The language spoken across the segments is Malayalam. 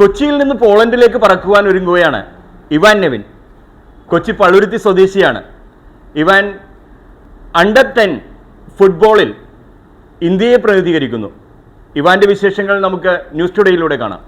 കൊച്ചിയിൽ നിന്ന് പോളണ്ടിലേക്ക് പറക്കുവാൻ ഒരുങ്ങുകയാണ് ഇവാൻ നെവിൻ. കൊച്ചി പള്ളുരുത്തി സ്വദേശിയാണ്. ഇവാൻ അണ്ടർ-10 ഫുട്ബോളിൽ ഇന്ത്യയെ പ്രതിനിധീകരിക്കുന്നു. ഇവാന്റെ വിശേഷങ്ങൾ നമുക്ക് ന്യൂസ് ടുഡേയിലൂടെ കാണാം.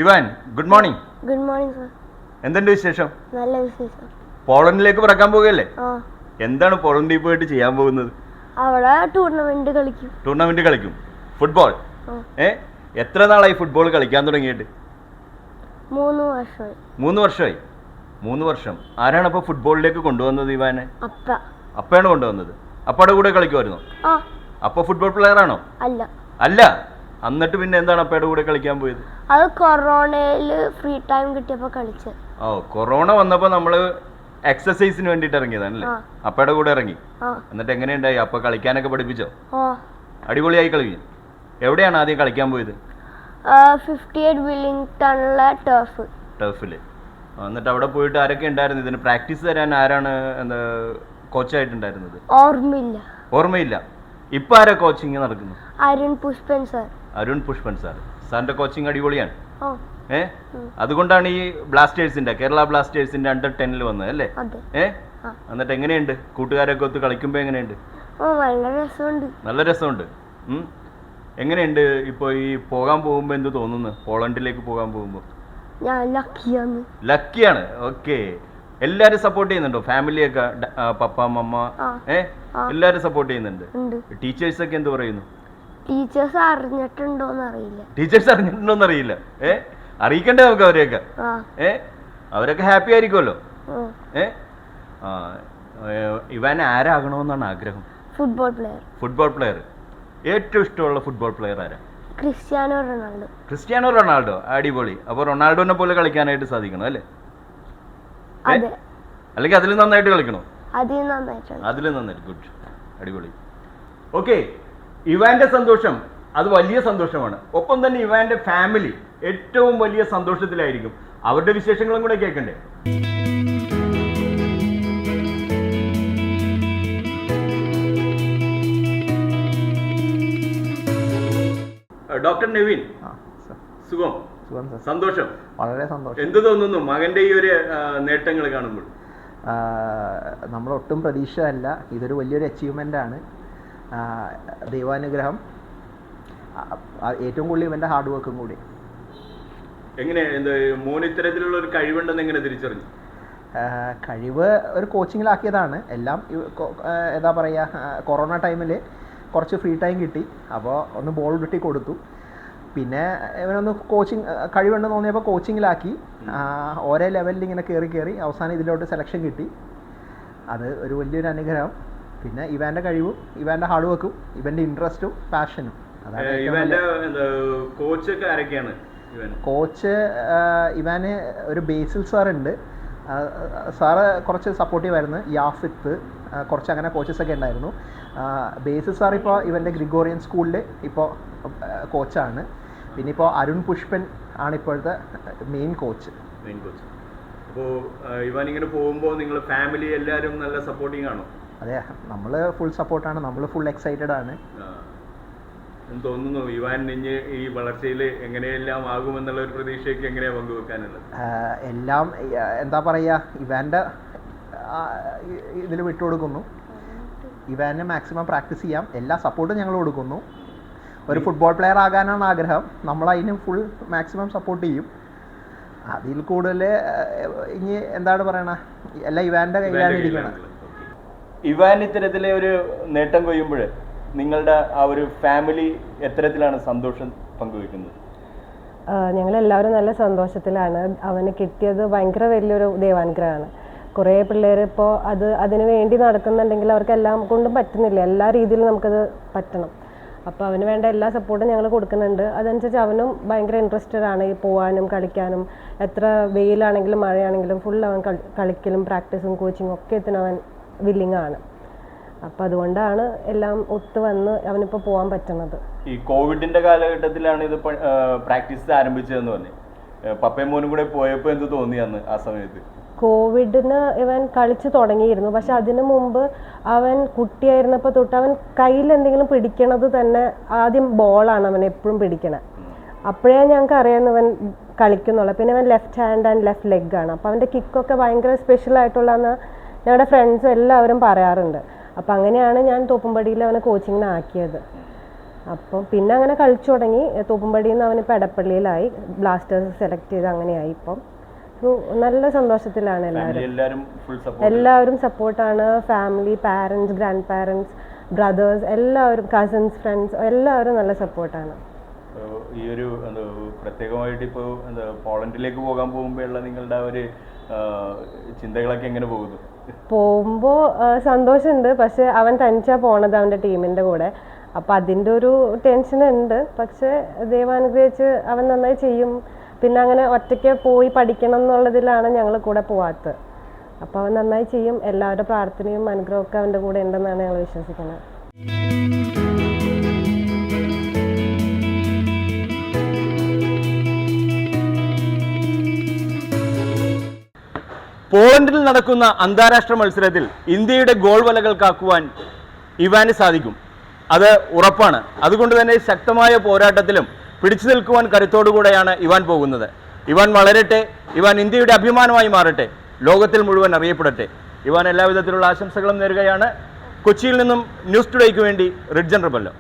Ivan, good morning. Good morning sir. എന്തുണ്ട് വിശേഷം? നല്ല വിശേഷം. പോളണ്ടിലേക്ക് പറക്കാൻ പോകുകയല്ലേ? എന്താണ് പോളണ്ടിൽ പോയിട്ട് ചെയ്യാൻ പോകുന്നത്? അവിടെ ടൂർണമെന്റ് കളിക്കും. ഫുട്ബോൾ? എത്ര നാളായി ഫുട്ബോൾ കളിക്കാൻ തുടങ്ങിയിട്ട്? 3 വർഷമായി. 3 വർഷമായി. 3 വർഷം. ആരാണ് അപ്പൊ ഫുട്ബോളിലേക്ക് കൊണ്ടുവന്നത് ഇവാനെ? അപ്പയാണ് കൊണ്ടുവന്നത്. അപ്പയുടെ കൂടെ കളിക്കുമായിരുന്നു? അപ്പൊ ഫുട്ബോൾ പ്ലെയർ ആണോ? അല്ല. എന്നിട്ട് പിന്നെ എന്താണ് അപ്പയുടെ കൂടെ കളിക്കാൻ പോയത്? അത് കൊറോണയില് ഫ്രീ ടൈം കിട്ടിയപ്പോ കളിച്ചു. കൊറോണ വന്നപ്പോ നമ്മള് എക്സസൈസിന് വേണ്ടിട്ട് ഇറങ്ങിയതാണല്ലേ? അപ്പയുടെ കൂടെ ഇറങ്ങി. എന്നിട്ട് എങ്ങനെയുണ്ടായി? അപ്പൊ കളിക്കാനൊക്കെ പഠിപ്പിച്ചോ? അടിപൊളിയായി കളിക്കും. എവിടെയാണ് ആദ്യം കളിക്കാൻ പോയത്? 58 വില്ലിംഗ്ടണിലെ ടർഫില്. എന്നിട്ട് അവിടെ പോയിട്ട് ആരൊക്കെ ഉണ്ടായിരുന്നു? ഇതിന് പ്രാക്ടീസ് തരാൻ ആരാണ് കോച്ചായിട്ടുണ്ടായിരുന്നത്? ഓർമ്മയില്ല. ഇപ്പൊ ആരാ കോച്ചിങ് നടക്കുന്നു? അരുൺ പുഷ്പൻ സാർ. സാറിന്റെ കോച്ചിങ് അടിപൊളിയാണ്. അതുകൊണ്ടാണ് ഈ കേരള ബ്ലാസ്റ്റേഴ്സിന്റെ അണ്ടർ-10 വന്നത് അല്ലേ? എന്നിട്ട് എങ്ങനെയുണ്ട്? കൂട്ടുകാരൊക്കെ ഒത്ത് കളിക്കുമ്പോ എങ്ങനെയുണ്ട്? നല്ല രസമുണ്ട്. എങ്ങനെയുണ്ട് ഇപ്പൊ ഈ പോകാൻ പോകുമ്പോ എന്ത് തോന്നുന്നു? പോളണ്ടിലേക്ക് പോകാൻ പോകുമ്പോ? ലക്കിയാണ്. ഓക്കെ. എല്ലാരും സപ്പോർട്ട് ചെയ്യുന്നുണ്ടോ? ഫാമിലിയൊക്കെ, പപ്പ, മമ്മ, എല്ലാരും സപ്പോർട്ട് ചെയ്യുന്നുണ്ട്. ടീച്ചേഴ്സ് ഒക്കെ എന്ത് പറയുന്നു? ടീച്ചേഴ്സ് അറിഞ്ഞിട്ടുണ്ടോന്ന് അറിയില്ല. അറിയിക്കണ്ടേ നമുക്ക് അവരെയൊക്കെ? അവരൊക്കെ ഹാപ്പി ആയിരിക്കുമല്ലോ. ഇവാൻ ആരാകണമെന്നാണ് ആഗ്രഹം? Football player. ഏറ്റവും ഇഷ്ടമുള്ള ഫുട്ബോൾ പ്ലെയർ ആരാ? Cristiano Ronaldo. അടിപൊളി. അപ്പൊ റൊണാൾഡോനെ പോലെ കളിക്കാനായിട്ട് സാധിക്കണം അല്ലേ? അല്ലെങ്കിൽ അതിൽ നന്നായിട്ട് കളിക്കണോ? അതിൽ നന്നായിട്ട്. ഗുഡ്. അടിപൊളി. ഓക്കെ. ഇവാന്റെ സന്തോഷം അത് വലിയ സന്തോഷമാണ്. ഒപ്പം തന്നെ ഇവാന്റെ ഫാമിലി ഏറ്റവും വലിയ സന്തോഷത്തിലായിരിക്കും. അവരുടെ വിശേഷങ്ങളും കൂടെ കേൾക്കണ്ടേ? ഡോക്ടർ നെവിൻ, സുഖം? സന്തോഷം. വളരെ സന്തോഷം. എന്ത് തോന്നുന്നു മകന്റെ ഈ ഒരു നേട്ടങ്ങൾ കാണുമ്പോൾ? നമ്മളൊട്ടും പ്രതീക്ഷയല്ല. ഇതൊരു വലിയൊരു അച്ചീവ്മെന്റ് ആണ്. ദൈവാനുഗ്രഹം. ഏറ്റവും കൂടുതൽ ഇവന്റെ ഹാർഡ് വർക്കും കൂടി. എങ്ങനെ മോന് ഇത്തരത്തിലുള്ള ഒരു കഴിവുണ്ടെന്ന് എങ്ങനെ തിരിച്ചറിഞ്ഞു? കഴിവ് ഒരു കോച്ചിങ്ങിലാക്കിയതാണ് എല്ലാം. എന്താ പറയുക, കൊറോണ ടൈമിൽ കുറച്ച് ഫ്രീ ടൈം കിട്ടി. അപ്പോൾ ഒന്ന് ബോൾ കിട്ടി കൊടുത്തു. പിന്നെ ഇവനൊന്ന് കഴിവുണ്ടെന്ന് തോന്നിയപ്പോൾ കോച്ചിങ്ങിലാക്കി. ഓരോ ലെവലിൽ ഇങ്ങനെ കയറി അവസാനം ഇതിലോട്ട് സെലക്ഷൻ കിട്ടി. അത് ഒരു വലിയൊരു അനുഗ്രഹം. പിന്നെ ഇവാന്റെ കഴിവും ഇവാന്റെ ഹാർഡ് വർക്കും ഇവന്റെ ഇൻട്രസ്റ്റും പാഷനും. കോച്ച് ഇവാന് ഒരു ബേസിൽ സാർ ഉണ്ട്. സാറ് കുറച്ച് സപ്പോർട്ടീവ് ആയിരുന്നു. യാസിത്ത്, കുറച്ച് അങ്ങനെ കോച്ചസ് ഒക്കെ ഉണ്ടായിരുന്നു. ബേസിൽ സാർ ഇപ്പോൾ ഇവന്റെ ഗ്രിഗോറിയൻ സ്കൂളിൽ ഇപ്പോൾ കോച്ചാണ്. പിന്നെ ഇപ്പോൾ അരുൺ പുഷ്പൻ ആണ് ഇപ്പോഴത്തെ മെയിൻ കോച്ച്. അപ്പോൾ ഇവാൻ ഇങ്ങനെ പോകുമ്പോൾ നിങ്ങൾ ഫാമിലി എല്ലാവരും നല്ല സപ്പോർട്ടിങ് ആണോ? അതെ, നമ്മൾ ഫുൾ സപ്പോർട്ടാണ്. നമ്മൾ ഫുൾ എക്സൈറ്റഡ് ആണ്. തോന്നുന്നു ഇവാൻ ഇനി ഈ വളർച്ചയിൽ എങ്ങനെയെല്ലാം ആകുമെന്നുള്ള ഒരു പ്രതീക്ഷയ്ക്ക് എങ്ങനെയാണ് പങ്കുവെക്കാനുള്ളത്? എല്ലാം എന്താ പറയുക, ഇവാൻ്റെ ഇതിൽ വിട്ടുകൊടുക്കുന്നു. ഇവാനെ മാക്സിമം പ്രാക്ടീസ് ചെയ്യാം. എല്ലാ സപ്പോർട്ടും ഞങ്ങൾ കൊടുക്കുന്നു. ഒരു ഫുട്ബോൾ പ്ലെയർ ആകാനാണ് ആഗ്രഹം. നമ്മളതിന് ഫുൾ മാക്സിമം സപ്പോർട്ട് ചെയ്യും. അതിൽ കൂടുതൽ ഇനി എന്താണ് പറയണ, എല്ലാം ഇവാൻ്റെ കയ്യിലാണ് ഇരിക്കണം. ഇവാൻ ഇത്തരത്തിലെ ഒരു നേട്ടം കൊയ്യുമ്പോൾ നിങ്ങളുടെ ആ ഒരു ഫാമിലി എത്തരത്തിലാണ് സന്തോഷം പങ്കുവെക്കുന്നത്? ഞങ്ങളെല്ലാവരും നല്ല സന്തോഷത്തിലാണ്. അവന് കിട്ടിയത് ഭയങ്കര വലിയൊരു ദൈവാനുഗ്രഹമാണ്. കുറേ പിള്ളേർ ഇപ്പോൾ അതിന് വേണ്ടി നടക്കുന്നുണ്ടെങ്കിൽ അവർക്കെല്ലാം കൊണ്ടും പറ്റുന്നില്ല. എല്ലാ രീതിയിലും നമുക്കത് പറ്റണം. അപ്പോൾ അവന് വേണ്ട എല്ലാ സപ്പോർട്ടും ഞങ്ങൾ കൊടുക്കുന്നുണ്ട്. അതനുസരിച്ച് അവനും ഭയങ്കര ഇൻട്രസ്റ്റഡ് ആണ് ഈ പോകാനും കളിക്കാനും. എത്ര വെയിലാണെങ്കിലും മഴയാണെങ്കിലും ഫുൾ അവൻ കളിക്കലും പ്രാക്ടീസും കോച്ചിങ്ങും ഒക്കെ എത്തുന്ന അവൻ വില്ലിങ് ആണ്. അപ്പം അതുകൊണ്ടാണ് എല്ലാം ഒത്തു വന്ന് അവനിപ്പോൾ പോകാൻ പറ്റുന്നത്. ഈ കോവിഡിന്റെ കാലഘട്ടത്തിലാണ് ഇത് പ്രാക്ടീസ് ആരംഭിച്ചതെന്ന് പറഞ്ഞു. പപ്പയും മോനും കൂടെ പോയപ്പോൾ എന്ത് തോന്നി അന്ന് ആ സമയത്ത്? കോവിഡിന് ഇവൻ കളിച്ചു തുടങ്ങിയിരുന്നു. പക്ഷെ അതിനു മുമ്പ് അവൻ കുട്ടിയായിരുന്നപ്പോൾ തൊട്ട് അവൻ കയ്യിൽ എന്തെങ്കിലും പിടിക്കണത് തന്നെ ആദ്യം ബോളാണ് അവൻ എപ്പോഴും പിടിക്കണത്. അപ്പോഴേ ഞങ്ങൾക്ക് അറിയാമെന്ന് ഇവൻ കളിക്കുന്നുള്ളത്. പിന്നെ അവൻ left hand and left leg ആണ്. അപ്പോൾ അവൻ്റെ കിക്കൊക്കെ ഭയങ്കര സ്പെഷ്യൽ ആയിട്ടുള്ളതെന്ന് ഞങ്ങളുടെ ഫ്രണ്ട്സ് എല്ലാവരും പറയാറുണ്ട്. അപ്പം അങ്ങനെയാണ് ഞാൻ തോപ്പുംപടിയിൽ അവനെ കോച്ചിങ്ങിന് ആക്കിയത്. അപ്പം പിന്നെ അങ്ങനെ കളിച്ചു തുടങ്ങി. തോപ്പുംപടിയിൽ നിന്ന് അവനിപ്പോൾ എടപ്പള്ളിയിലായി, ബ്ലാസ്റ്റേഴ്സ് സെലക്ട് ചെയ്ത് അങ്ങനെയായി. ഇപ്പം നല്ല സന്തോഷത്തിലാണ് എല്ലാവരും സപ്പോർട്ടാണ്. Family, parents, grand parents, brothers എല്ലാവരും, കസിൻസ്, ഫ്രണ്ട്സ് എല്ലാവരും നല്ല സപ്പോർട്ടാണ്. ഈ ഒരു പ്രത്യേകമായിട്ട് ഇപ്പോൾ പോളണ്ടിലേക്ക് പോകാൻ പോകുമ്പോഴുള്ള നിങ്ങളുടെ ഒരു ചിന്തകളൊക്കെ എങ്ങനെ പോകുന്നു? പോകുമ്പോൾ സന്തോഷമുണ്ട്. പക്ഷെ അവൻ തനിച്ചാണ് പോണത് അവൻ്റെ ടീമിൻ്റെ കൂടെ. അപ്പം അതിൻ്റെ ഒരു ടെൻഷൻ ഉണ്ട്. പക്ഷേ ദൈവാനുഗ്രഹിച്ച് അവൻ നന്നായി ചെയ്യും. പിന്നെ അങ്ങനെ ഒറ്റയ്ക്ക് പോയി പഠിക്കണം എന്നുള്ളതിലാണ് ഞങ്ങൾ കൂടെ പോവാത്തത്. അപ്പോൾ അവൻ നന്നായി ചെയ്യും. എല്ലാവരുടെ പ്രാർത്ഥനയും അനുഗ്രഹമൊക്കെ അവൻ്റെ കൂടെ ഉണ്ടെന്നാണ് ഞങ്ങൾ വിശ്വസിക്കുന്നത്. പോളണ്ടിൽ നടക്കുന്ന അന്താരാഷ്ട്ര മത്സരത്തിൽ ഇന്ത്യയുടെ ഗോൾ വലകൾ കാക്കുവാൻ ഇവാന് സാധിക്കും, അത് ഉറപ്പാണ്. അതുകൊണ്ട് തന്നെ ശക്തമായ പോരാട്ടത്തിലും പിടിച്ചു നിൽക്കുവാൻ കരുത്തോടുകൂടെയാണ് ഇവാൻ പോകുന്നത്. ഇവാൻ വളരട്ടെ, ഇവാൻ ഇന്ത്യയുടെ അഭിമാനമായി മാറട്ടെ, ലോകത്തിൽ മുഴുവൻ അറിയപ്പെടട്ടെ. ഇവാൻ എല്ലാവിധത്തിലുള്ള ആശംസകളും നേരുകയാണ്. കൊച്ചിയിൽ നിന്നും ന്യൂസ് ടുഡേക്ക് വേണ്ടി റിഡ്ജൻ റബല്ലോ.